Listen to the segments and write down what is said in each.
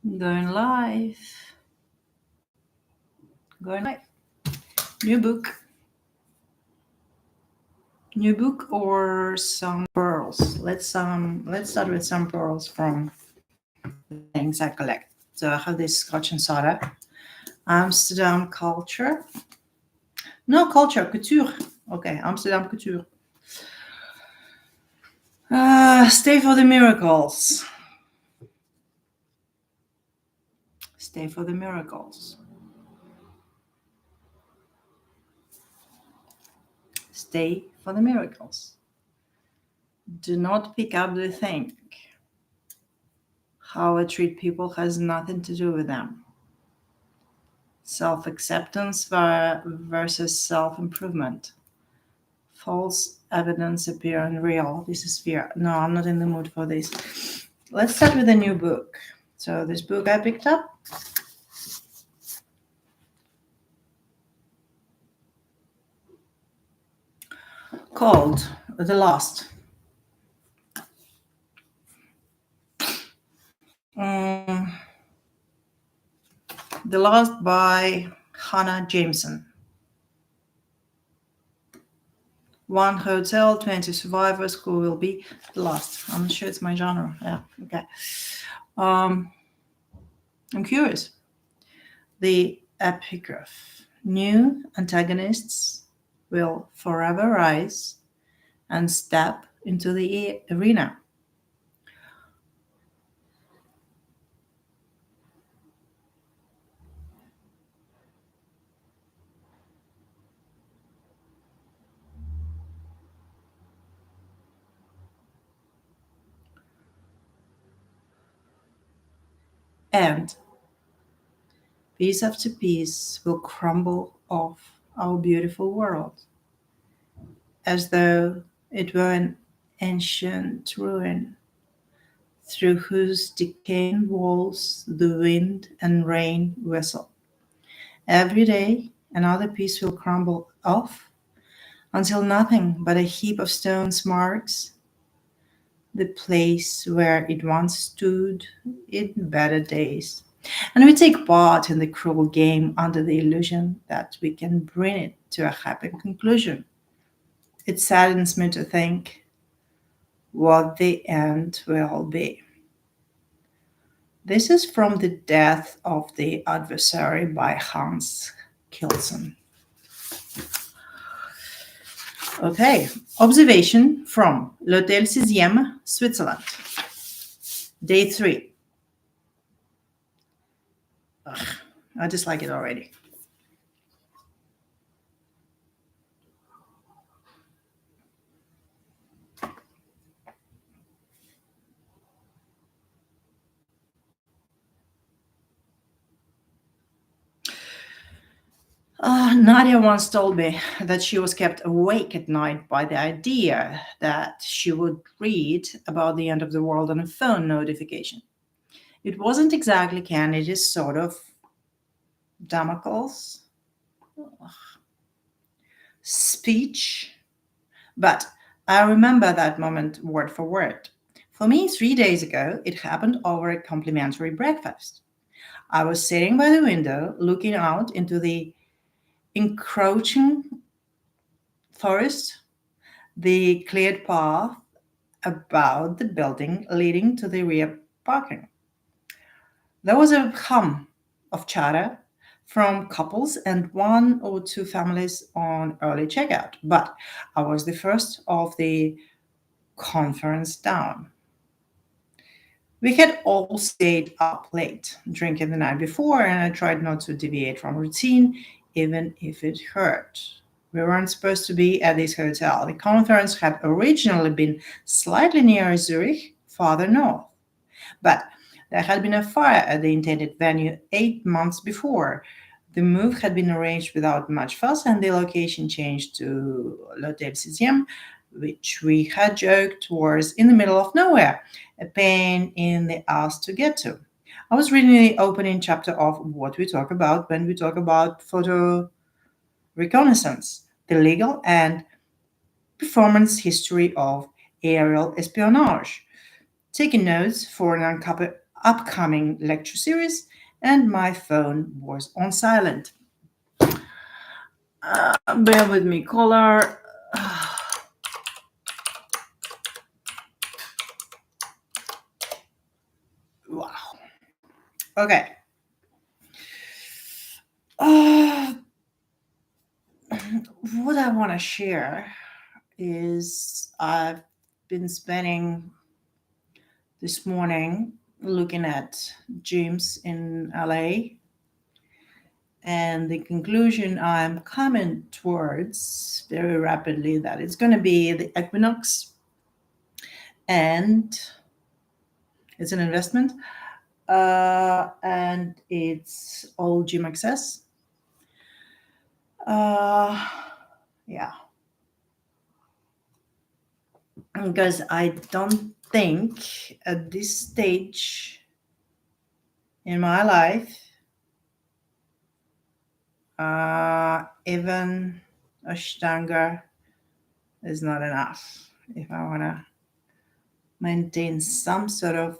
Going live. Going live. New book. New book or some pearls. Let's start with some pearls from the things I collect. So I have this Scotch and Soda, Amsterdam Culture. No, Culture, Couture. Okay, Amsterdam Couture. Stay for the miracles. Stay for the miracles. Stay for the miracles. Do not pick up the thing. How I treat people has nothing to do with them. Self-acceptance versus self-improvement. False evidence appear unreal. This is fear. No, I'm not in the mood for this. Let's start with a new book. So this book I picked up. Called The Lost. The Lost by Hannah Jameson. One hotel, 20 survivors who will be lost. I'm not sure it's my genre. Yeah, okay. I'm curious. The epigraph. New antagonists will forever rise and step into the arena. And piece after piece will crumble off our beautiful world, as though it were an ancient ruin through whose decaying walls the wind and rain whistle. Every day, another piece will crumble off until nothing but a heap of stones marks the place where it once stood in better days. And we take part in the cruel game under the illusion that we can bring it to a happy conclusion. It saddens me to think what the end will be. This is from The Death of the Adversary by Hans Kelsen. Okay, observation from L'Hôtel 6e, Switzerland. Day 3. Ugh, I dislike it already. Nadia once told me that she was kept awake at night by the idea that she would read about the end of the world on a phone notification. It wasn't exactly candid, it's sort of Damocles speech, but I remember that moment word for word. For me, 3 days ago, it happened over a complimentary breakfast. I was sitting by the window looking out into the encroaching forest, the cleared path about the building leading to the rear parking. There was a hum of chatter from couples and one or two families on early checkout, but I was the first of the conference down. We had all stayed up late, drinking the night before, and I tried not to deviate from routine, even if it hurt. We weren't supposed to be at this hotel. The conference had originally been slightly nearer Zurich, farther north. But there had been a fire at the intended venue 8 months before. The move had been arranged without much fuss, and the location changed to L'Hôtel 6e, which we had joked was in the middle of nowhere, a pain in the ass to get to. I was reading the opening chapter of What We Talk About When We Talk About Photo Reconnaissance, the legal and performance history of aerial espionage, taking notes for an upcoming lecture series, and my phone was on silent. Bear with me, caller. Wow. Okay. Uh, what I want to share is I've been spending this morning looking at gyms in LA, and the conclusion I'm coming towards very rapidly that it's going to be the Equinox, and it's an investment, and it's all gym access. Uh, yeah, because I don't think at this stage in my life, even Ashtanga is not enough if I want to maintain some sort of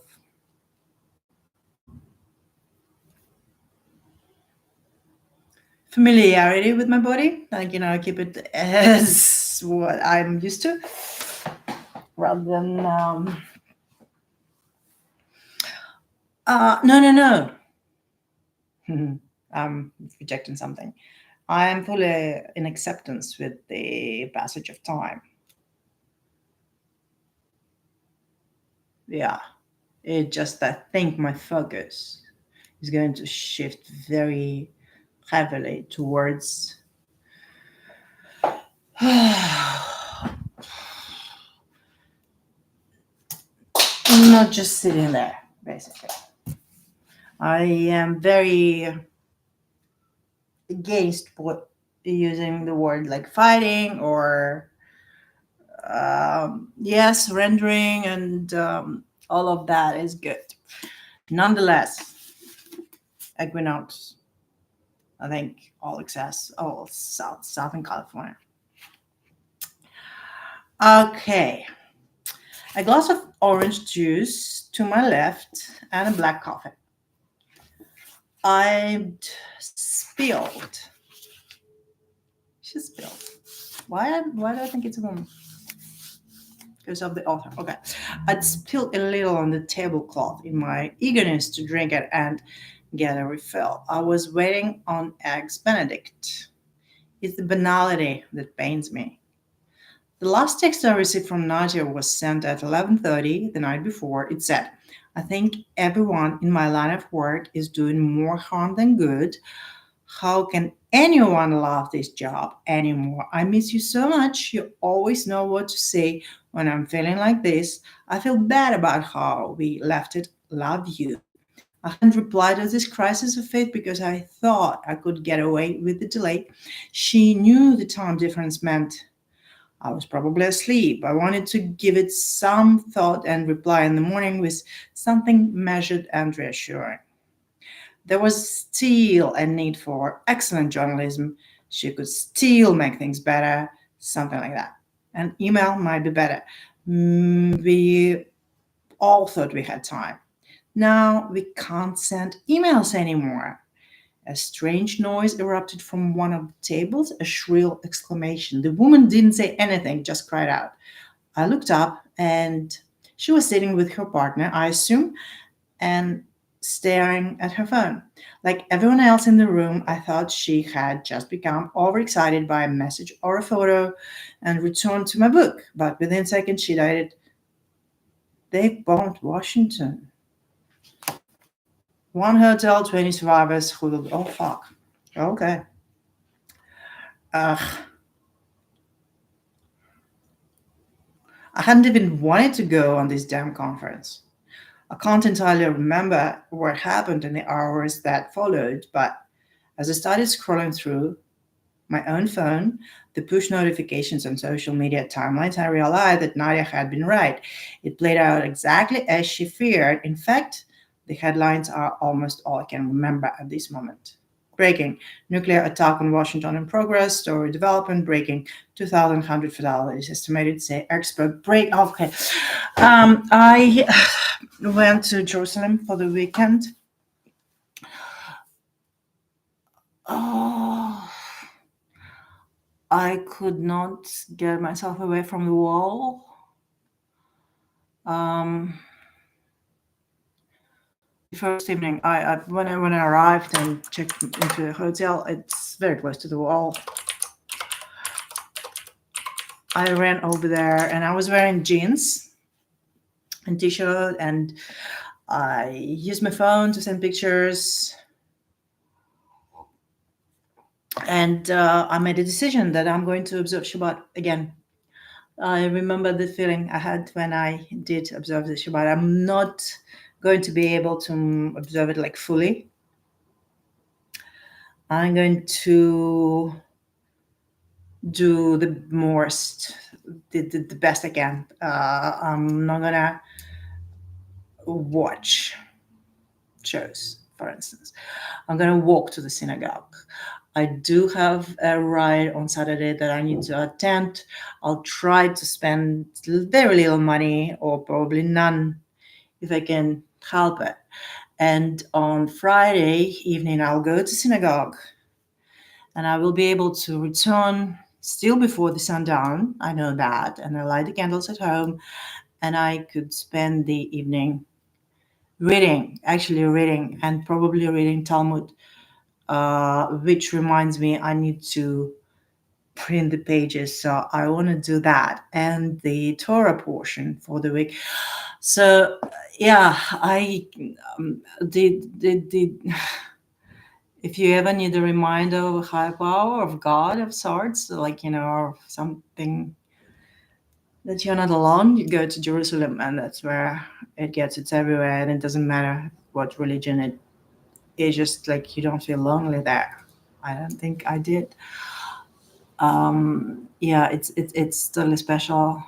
familiarity with my body, like, keep it as what I'm used to, rather than no. I'm rejecting something. I am fully in acceptance with the passage of time. Yeah, it just, I think my focus is going to shift very heavily towards not just sitting there, basically. I am very against what using the word like fighting or yes, rendering, and all of that is good. Nonetheless, Equinox, I think all access, all Southern California. Okay, a glass of orange juice to my left and a black coffee. I spilled. She spilled. Why do I think it's a woman? Because of the author. Okay. I'd spilled a little on the tablecloth in my eagerness to drink it and get a refill. I was waiting on Eggs Benedict. It's the banality that pains me. The last text I received from Nadia was sent at 11:30 the night before. It said, I think everyone in my line of work is doing more harm than good. How can anyone love this job anymore? I miss you so much. You always know what to say when I'm feeling like this. I feel bad about how we left it. Love you. I hadn't replied to this crisis of faith because I thought I could get away with the delay. She knew the time difference meant I was probably asleep. I wanted to give it some thought and reply in the morning with something measured and reassuring. There was still a need for excellent journalism. She could still make things better, something like that. An email might be better. We all thought we had time. Now we can't send emails anymore. A strange noise erupted from one of the tables, a shrill exclamation. The woman didn't say anything, just cried out. I looked up, and she was sitting with her partner, I assume, and staring at her phone. Like everyone else in the room, I thought she had just become overexcited by a message or a photo and returned to my book. But within seconds, she added, they bombed Washington. One hotel, 20 survivors who, oh fuck. Okay. Ugh. I hadn't even wanted to go on this damn conference. I can't entirely remember what happened in the hours that followed, but as I started scrolling through my own phone, the push notifications on social media timelines, I realized that Nadia had been right. It played out exactly as she feared. In fact, the headlines are almost all I can remember at this moment. Breaking: nuclear attack on Washington in progress. Story development. Breaking: 2,100 fatalities estimated. Say expert. Break. Okay. I went to Jerusalem for the weekend. Oh, I could not get myself away from the wall. Um, the first evening, when I arrived and checked into the hotel, it's very close to the wall. I ran over there, and I was wearing jeans and t-shirt, and I used my phone to send pictures. And I made a decision that I'm going to observe Shabbat again. I remember the feeling I had when I did observe the Shabbat. I'm not going to be able to observe it like fully. I'm going to do the most, the best I can. I'm not gonna watch shows, for instance. I'm gonna walk to the synagogue. I do have a ride on Saturday that I need to attend. I'll try to spend very little money or probably none if I can help it. And on Friday evening, I'll go to synagogue and I will be able to return still before the sundown. I know that. And I light the candles at home and I could spend the evening reading, actually reading, and probably reading Talmud, which reminds me I need to print the pages. So I want to do that and the Torah portion for the week. So yeah, I the if you ever need a reminder of a higher power of God of sorts, like or something that you're not alone, you go to Jerusalem, and that's where it gets. It's everywhere, and it doesn't matter what religion it is. Just like you don't feel lonely there. I don't think I did. Yeah, it's totally special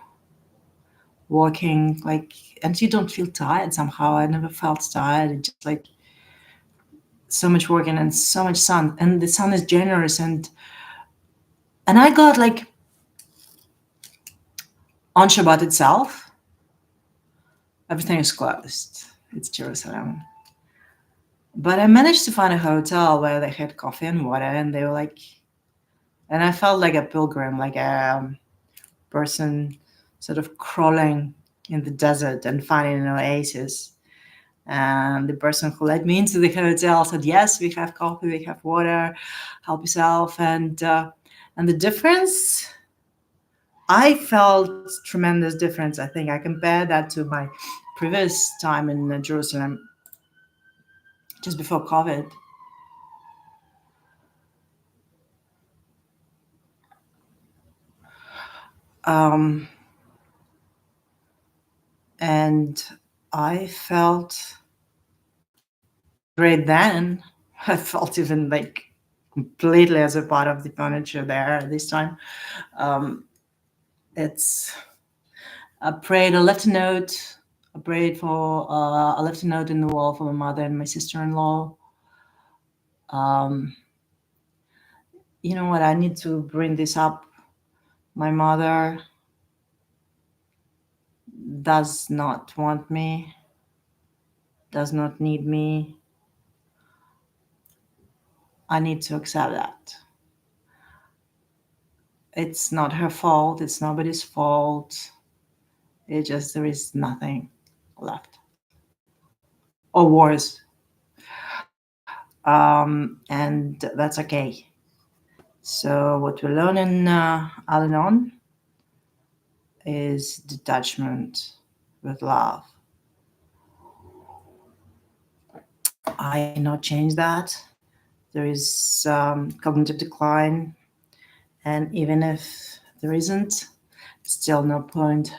walking like, and you don't feel tired somehow. I never felt tired. It's just like so much working and so much sun, and the sun is generous, and I got like on Shabbat itself, everything is closed. It's Jerusalem. But I managed to find a hotel where they had coffee and water, and they were like, and I felt like a pilgrim, like a person sort of crawling in the desert and finding an oasis. And the person who led me into the hotel said, "Yes, we have coffee, we have water, help yourself." And the difference, I felt tremendous difference. I think I compare that to my previous time in Jerusalem, just before COVID. Um, and I felt great then. I felt even like completely as a part of the furniture there this time. Um, it's I prayed. I left a note. I prayed for. I left a note in the wall for my mother and my sister-in-law. Um, you know what? I need to bring this up. My mother does not want me. Does not need me. I need to accept that. It's not her fault. It's nobody's fault. It just there is nothing left, or worse, and that's okay. So what we learn in Al-Anon is detachment with love. I cannot change that. There is cognitive decline, and even if there isn't, still no point.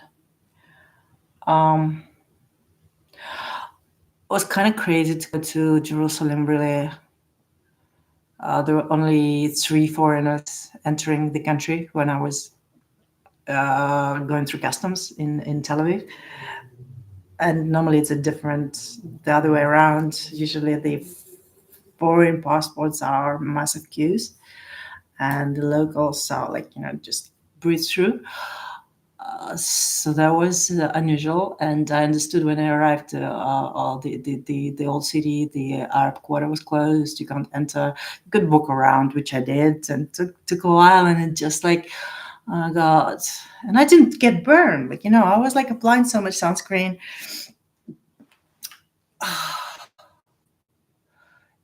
It was kind of crazy to go to Jerusalem, really. There were only 3 foreigners entering the country when I was going through customs in Tel Aviv. And normally it's the other way around. Usually the foreign passports are massive queues and the locals are like, just breeze through. So that was unusual, and I understood when I arrived. All the old city, the Arab quarter was closed. You can't enter. You could walk around, which I did, and took a while, and it just like, oh god. And I didn't get burned. Like, I was like applying so much sunscreen.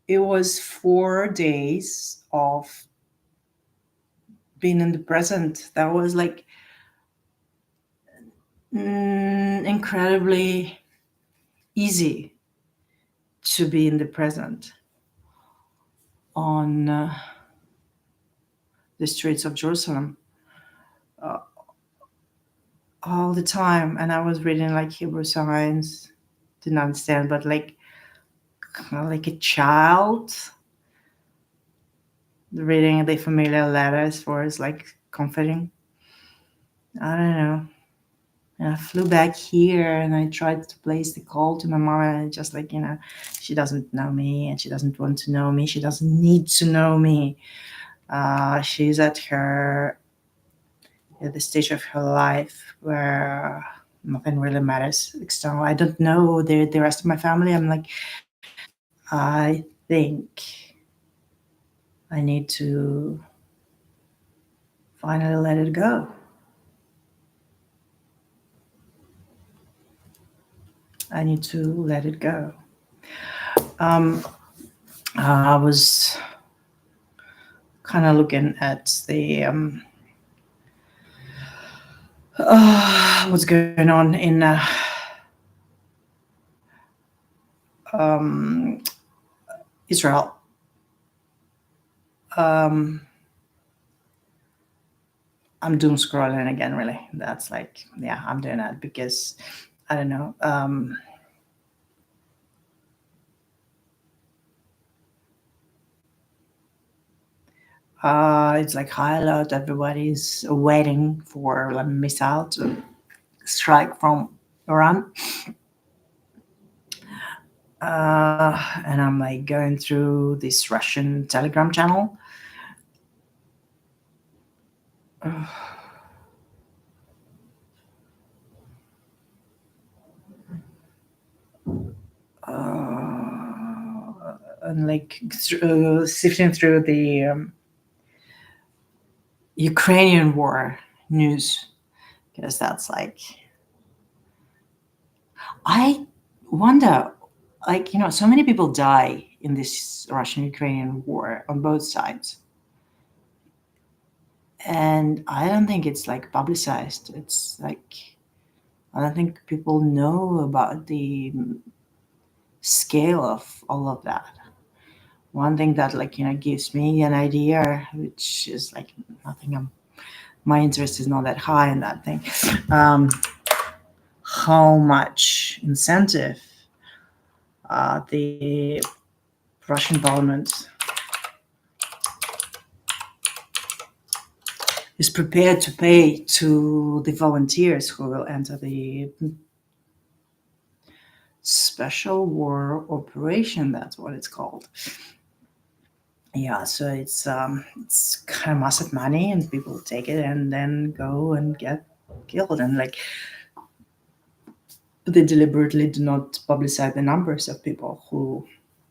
It was 4 days of being in the present. That was like incredibly easy to be in the present on the streets of Jerusalem uh, all the time. And I was reading like Hebrew signs, didn't understand, but like kind of like a child reading the familiar letters for us, like comforting. I don't know. And I flew back here and I tried to place the call to my mom, and just like, she doesn't know me and she doesn't want to know me. She doesn't need to know me. She's at the stage of her life where nothing really matters external. I don't know the rest of my family. I'm like, I think I need to finally let it go. I need to let it go. Um, I was kind of looking at the what's going on in um, Israel. Um, I'm doom scrolling again. Really, that's like, yeah, I'm doing that because I don't know. It's like high alert. Everybody's waiting for a missile to strike from Iran. And I'm like going through this Russian Telegram channel. And like sifting through the Ukrainian war news, because that's like, I wonder, like, so many people die in this Russian Ukrainian war on both sides. And I don't think it's like publicized. It's like, I don't think people know about the scale of all of that. One thing that, like, gives me an idea, which is like nothing. My interest is not that high in that thing. How much incentive the Russian government is prepared to pay to the volunteers who will enter the special war operation. That's what it's called. Yeah, so it's kind of massive money, and people take it and then go and get killed. And like, they deliberately do not publicize the numbers of people who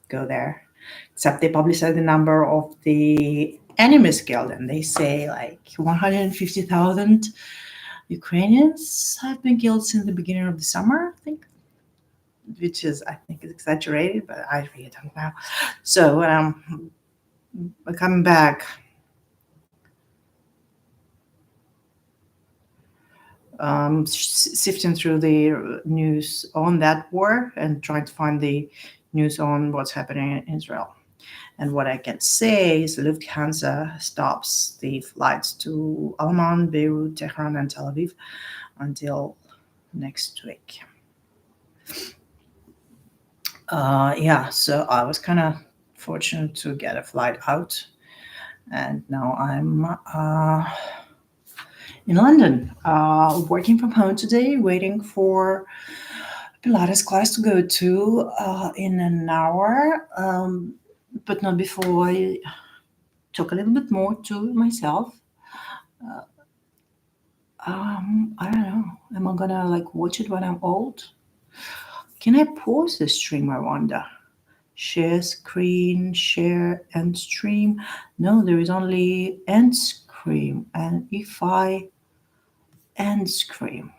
go there, except they publicize the number of the enemies killed, and they say like 150,000 Ukrainians have been killed since the beginning of the summer, I think, which is, I think, is exaggerated, but I really don't know. So coming back, sifting through the news on that war and trying to find the news on what's happening in Israel. And what I can say is Lufthansa stops the flights to Amman, Beirut, Tehran, and Tel Aviv until next week. Yeah, so I was kind of fortunate to get a flight out, and now I'm in London, working from home today, waiting for Pilates class to go to in an hour, but not before I talk a little bit more to myself. I don't know. Am I gonna like watch it when I'm old? Can I pause the stream? I wonder. Share screen, share end stream. No, there is only end screen. And if I end screen,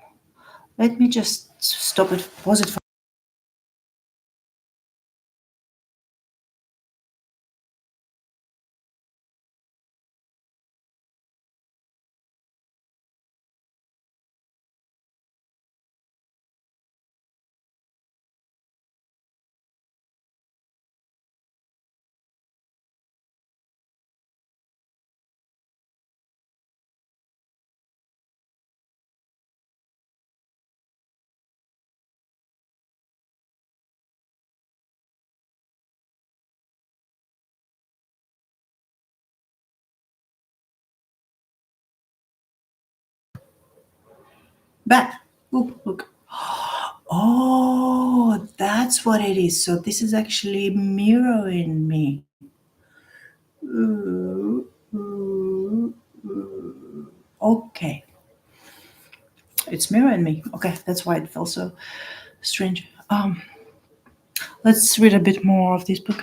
let me just stop it, pause it for back. Look, look. Oh, that's what it is. So this is actually mirroring me. Ooh, ooh, ooh. Okay, it's mirroring me. Okay, that's why it felt so strange. Let's read a bit more of this book.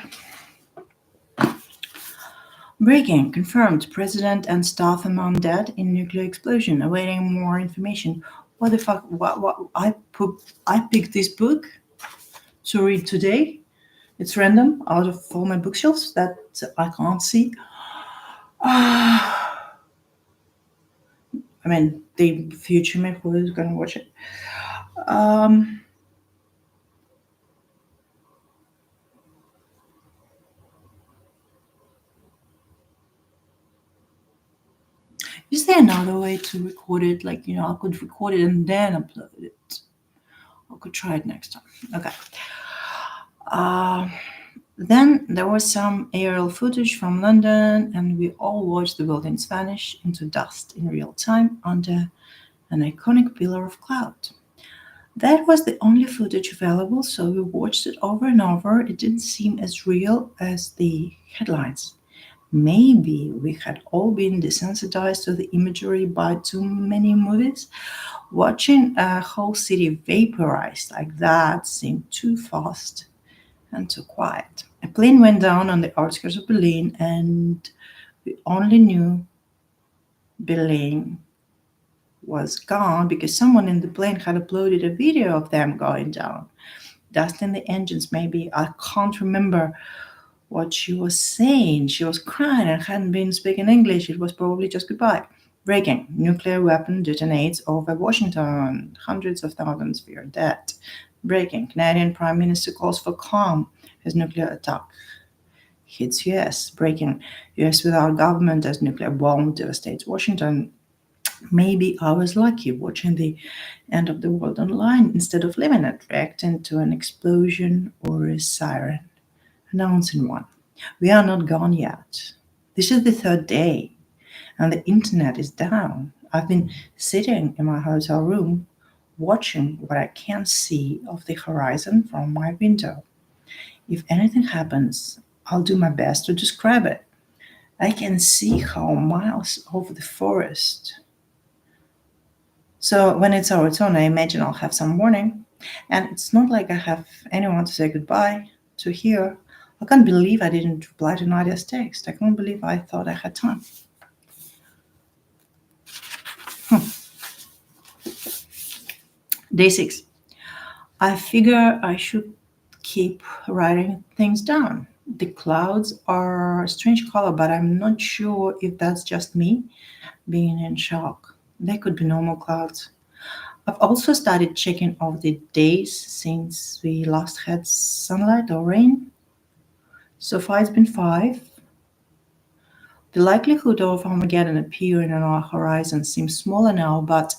Breaking confirmed: President and staff among dead in nuclear explosion. Awaiting more information. What the fuck? What? I picked this book to read today. It's random out of all my bookshelves that I can't see. I mean, the future me who is gonna watch it. Um, is there another way to record it? Like, I could record it and then upload it. I could try it next time. Okay. Uh, then there was some aerial footage from London, and we all watched the buildings vanish into dust in real time under an iconic pillar of cloud. That was the only footage available, so we watched it over and over. It didn't seem as real as the headlines. Maybe we had all been desensitized to the imagery by too many movies. Watching a whole city vaporized like that seemed too fast and too quiet. A plane went down on the outskirts of Berlin, and we only knew Berlin was gone because someone in the plane had uploaded a video of them going down. Dust in the engines, maybe. I can't remember what she was saying. She was crying and hadn't been speaking English. It was probably just goodbye. Breaking: nuclear weapon detonates over Washington. Hundreds of thousands fear dead. Breaking: Canadian Prime Minister calls for calm as nuclear attack hits US. Breaking: US without government as nuclear bomb devastates Washington. Maybe I was lucky watching the end of the world online instead of living it, reacting to an explosion or a siren announcing one. We are not gone yet. This is the third day, and the internet is down. I've been sitting in my hotel room watching what I can see of the horizon from my window. If anything happens, I'll do my best to describe it. I can see how miles over the forest. So when it's our turn, I imagine I'll have some warning. And it's not like I have anyone to say goodbye to here. I can't believe I didn't reply to Nadia's text. I can't believe I thought I had time. Day 6. I figure I should keep writing things down. The clouds are a strange color, but I'm not sure if that's just me being in shock. They could be normal clouds. I've also started checking off the days since we last had sunlight or rain. So far, it's been 5. The likelihood of Armageddon appearing on our horizon seems smaller now, but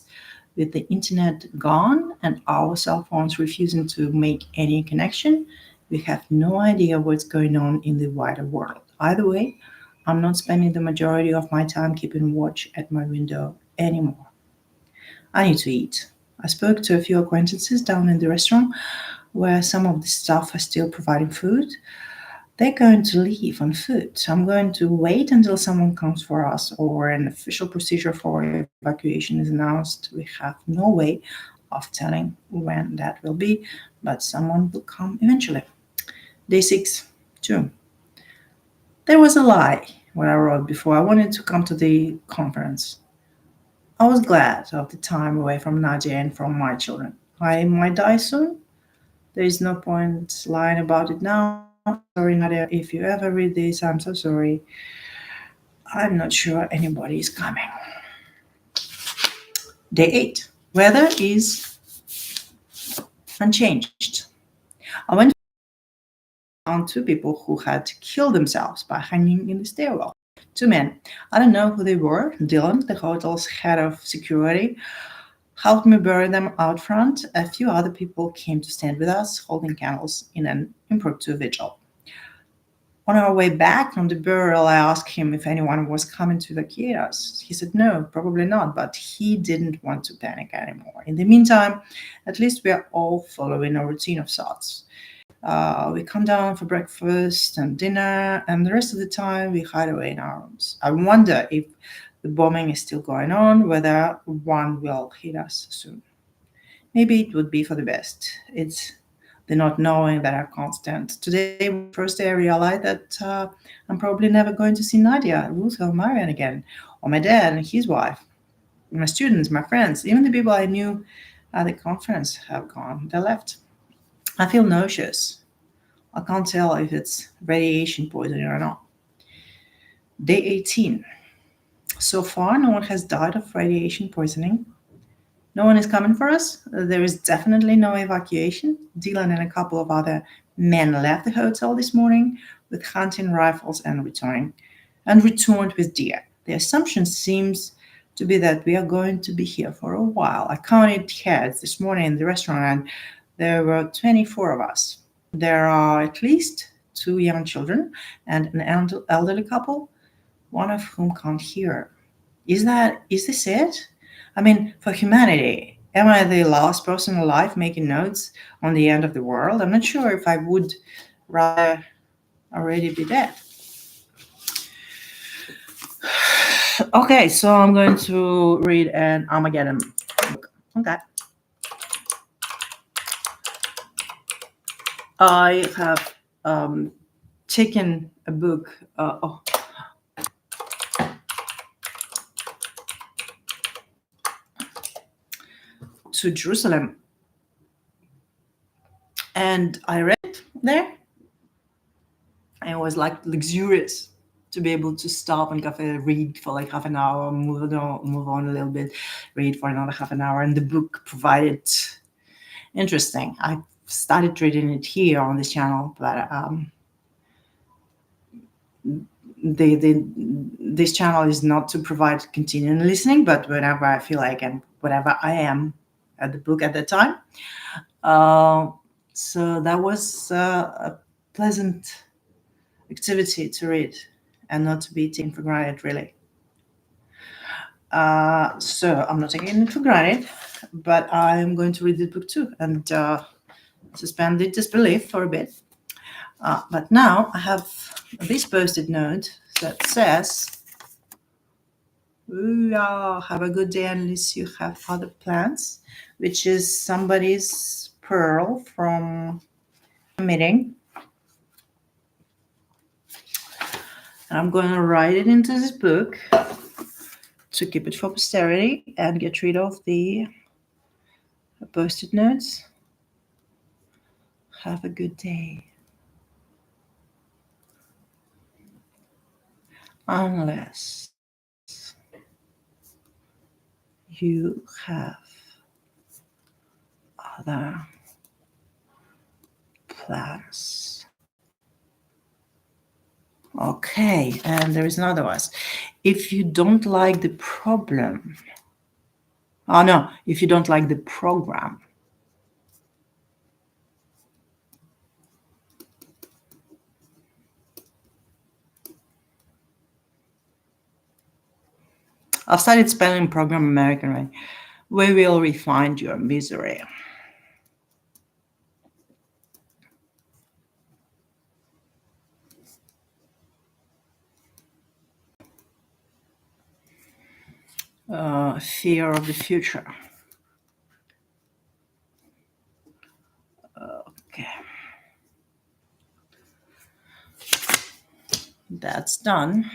with the internet gone and our cell phones refusing to make any connection, we have no idea what's going on in the wider world. Either way, I'm not spending the majority of my time keeping watch at my window anymore. I need to eat. I spoke to a few acquaintances down in the restaurant where some of the staff are still providing food. They're going to leave on foot. I'm going to wait until someone comes for us or an official procedure for evacuation is announced. We have no way of telling when that will be, but someone will come eventually. Day 6, 2. There was a lie what I wrote before I wanted to come to the conference. I was glad of the time away from Nadia and from my children. I might die soon. There is no point lying about it now. Sorry, Nadia, if you ever read this, I'm so sorry. I'm not sure anybody is coming. Day 8. Weather is unchanged. I went on two people who had killed themselves by hanging in the stairwell. Two men. I don't know who they were. Dylan, the hotel's head of security, helped me bury them out front. A few other people came to stand with us, holding candles in an impromptu vigil. On our way back from the burial, I asked him if anyone was coming to evacuate us. He said no, probably not, but he didn't want to panic anymore. In the meantime, at least we are all following a routine of sorts. We come down for breakfast and dinner, and the rest of the time we hide away in our rooms. I wonder if the bombing is still going on, whether one will hit us soon. Maybe it would be for the best. It's the not knowing that are constant. Today was the first day I realized that I'm probably never going to see Nadia, Ruth, or Marian again, or my dad and his wife, my students, my friends, even the people I knew at the conference have gone. They left. I feel nauseous. I can't tell if it's radiation poisoning or not. Day 18. So far, no one has died of radiation poisoning. No one is coming for us. There is definitely no evacuation. Dylan and a couple of other men left the hotel this morning with hunting rifles and returned with deer. The assumption seems to be that we are going to be here for a while. I counted heads this morning in the restaurant and there were 24 of us. There are at least two young children and an elderly couple, one of whom can't hear. Is this it? I mean, for humanity, am I the last person alive making notes on the end of the world? I'm not sure if I would rather already be dead. Okay, so I'm going to read an Armageddon book. Okay. I have taken a book. To Jerusalem, and I read it there. And it was like luxurious to be able to stop and cafe, read for like half an hour, move on a little bit, read for another half an hour, and the book provided interesting. I started reading it here on this channel, but this channel is not to provide continuing listening, but whenever I feel like and whenever I am at the book at that time. So that was a pleasant activity to read and not to be taken for granted, really. So I'm not taking it for granted, but I'm going to read the book too and suspend the disbelief for a bit. But now I have this post-it note that says, have a good day unless you have other plans, which is somebody's pearl from a meeting. And I'm going to write it into this book to keep it for posterity and get rid of the post-it notes. Have a good day. Unless you have other plans. Okay, and there is another one. If you don't like the problem, if you don't like the program, I've started spelling program American way. We will refine your misery. Fear of the future. Okay. That's done.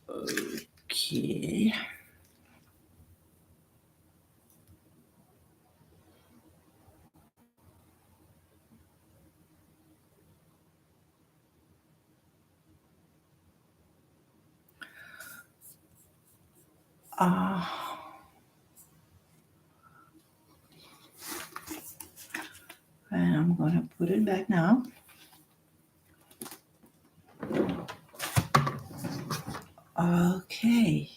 Okay. And I'm going to put it back now. Okay.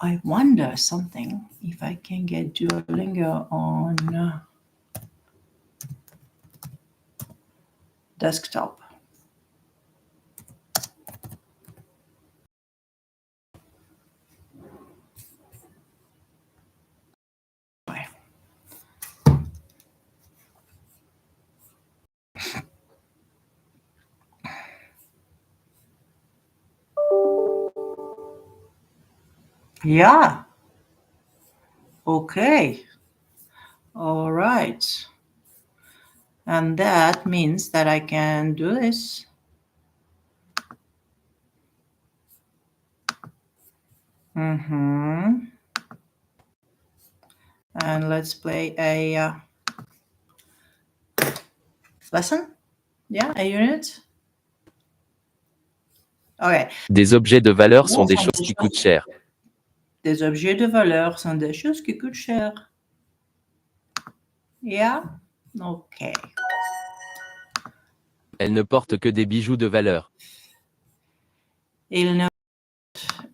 I wonder something if I can get Duolingo on desktop. Yeah. Okay. All right. And that means that I can do this. And let's play a lesson. Yeah, a unit. Okay. Des objets de valeur sont des choses qui coûtent cher. Des objets de valeur sont des choses qui coûtent cher. Yeah. Okay. Elle ne porte que des bijoux de valeur. Il ne porte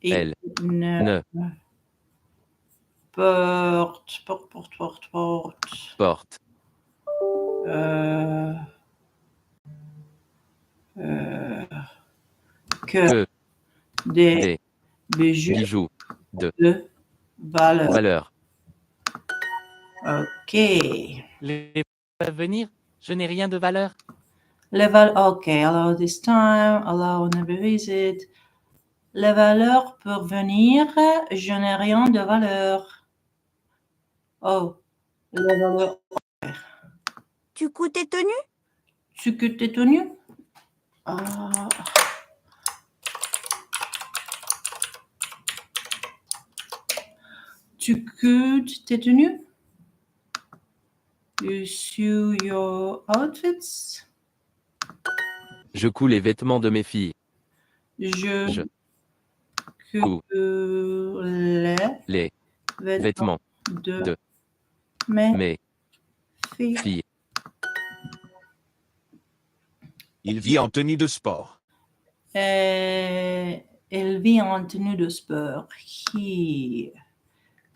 que des bijoux de valeur. Ok. Les peuvent venir? Je n'ai rien de valeur. Ok, alors this time, allow never visit. Les valeurs peuvent venir, je n'ai rien de valeur. Oh, les valeurs. Tu coûtes tes tenues? Tu coûtes tes tenues? Tu coûtes tes tenues? You sew your outfits? Je couds les vêtements de mes filles. Je couds les vêtements de mes filles. Il vit en tenue de sport. Elle vit en tenue de sport. He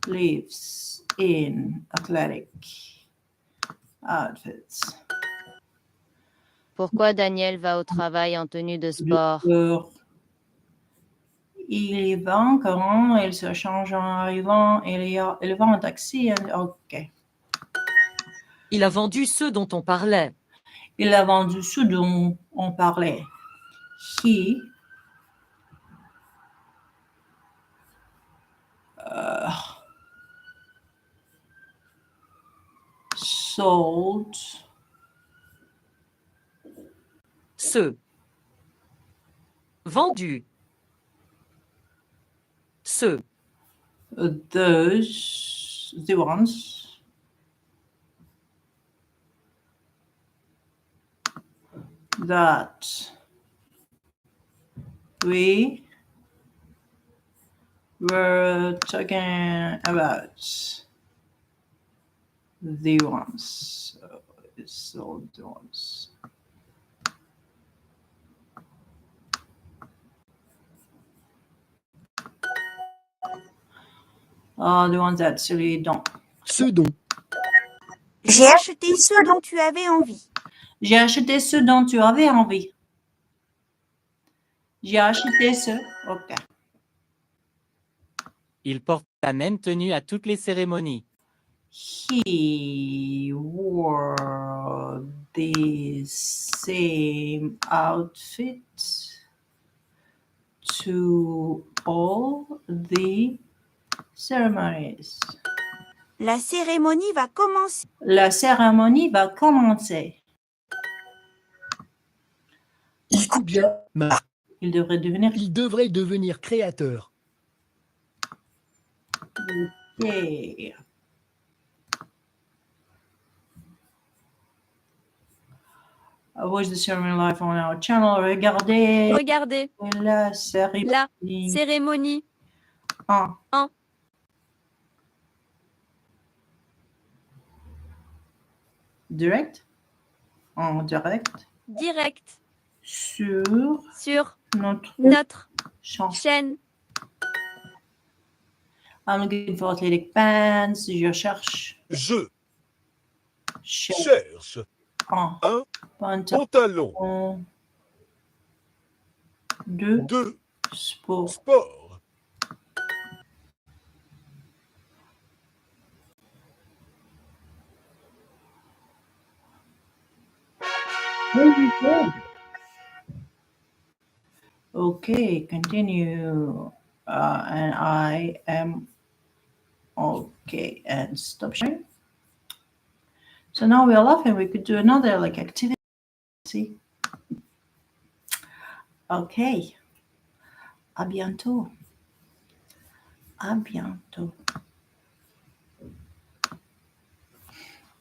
lives in athletic outfits. Pourquoi Daniel va au travail en tenue de sport? Il y va quand il se change en arrivant, il va en taxi. Ok. Il a vendu ceux dont on parlait. Il a vendu ceux dont on parlait. He sold Ceux. Vendu. Ceux. the ones that we were talking about. The ones. It's all the ones. The ones that actually don't. Ceux dont. J'ai acheté ceux dont tu avais envie. J'ai acheté ceux dont tu avais envie. J'ai acheté ceux. Ok. Il porte la même tenue à toutes les cérémonies. He wore the same outfit to all the ceremonies. La cérémonie va commencer. La cérémonie va commencer. Écoute bien, Marc. Il devrait devenir. Il devrait devenir créateur. Okay. Watch the ceremony live on our channel. Regardez Regardez, la cérémonie. la cérémonie en en direct. En direct. direct Sur sur notre notre chaîne. chaîne. I'm looking for athletic pants. Je cherche. Je Cherche cherche un un pantalon pantalon de de sport. sport. Okay, continue. And I am okay. And stop sharing. So now we are laughing. We could do another like activity. See? Okay. À bientôt. À bientôt.